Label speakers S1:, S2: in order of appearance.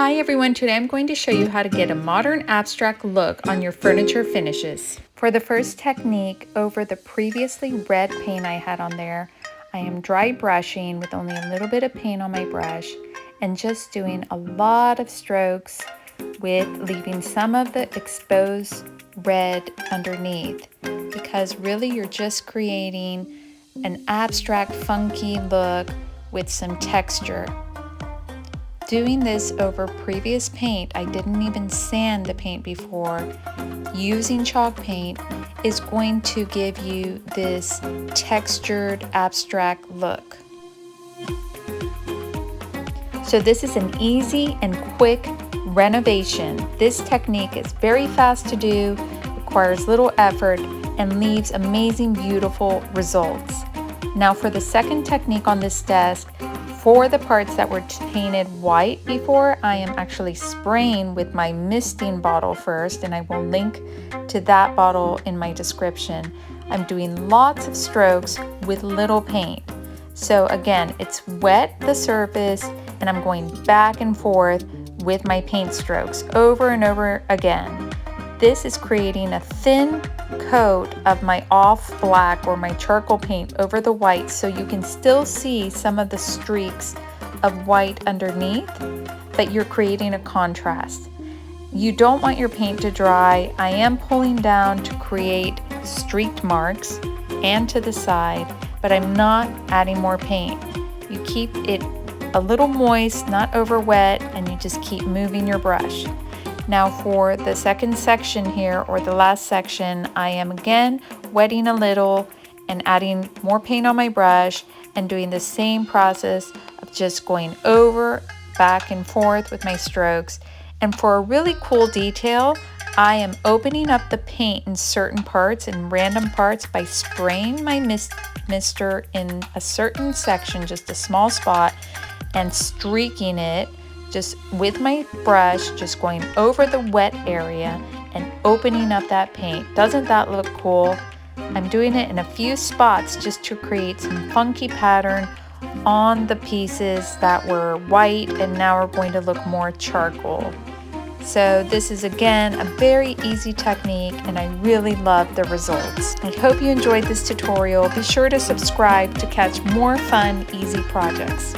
S1: Hi everyone, today I'm going to show you how to get a modern abstract look on your furniture finishes. For the first technique, over the previously red paint I had on there, I am dry brushing with only a little bit of paint on my brush and just doing a lot of strokes with leaving some of the exposed red underneath, because really you're just creating an abstract funky look with some texture. Doing this over previous paint, I didn't even sand the paint before, using chalk paint is going to give you this textured abstract look. So this is an easy and quick renovation. This technique is very fast to do, requires little effort, and leaves amazing, beautiful results. Now for the second technique on this desk, for the parts that were painted white before, I am actually spraying with my misting bottle first, and I will link to that bottle in my description. I'm doing lots of strokes with little paint. So again, it's wet the surface, and I'm going back and forth with my paint strokes over and over again. This is creating a thin coat of my off black or my charcoal paint over the white, so you can still see some of the streaks of white underneath, but you're creating a contrast. You don't want your paint to dry. I am pulling down to create streaked marks and to the side, but I'm not adding more paint. You keep it a little moist, not over wet, and you just keep moving your brush. Now for the second section here, or the last section, I am again wetting a little and adding more paint on my brush and doing the same process of just going over, back and forth with my strokes. And for a really cool detail, I am opening up the paint in certain parts, in random parts, by spraying my mister in a certain section, just a small spot, and streaking it just with my brush, just going over the wet area and opening up that paint. Doesn't that look cool? I'm doing it in a few spots just to create some funky pattern on the pieces that were white and now are going to look more charcoal. So this is again a very easy technique, and I really love the results. I hope you enjoyed this tutorial. Be sure to subscribe to catch more fun, easy projects.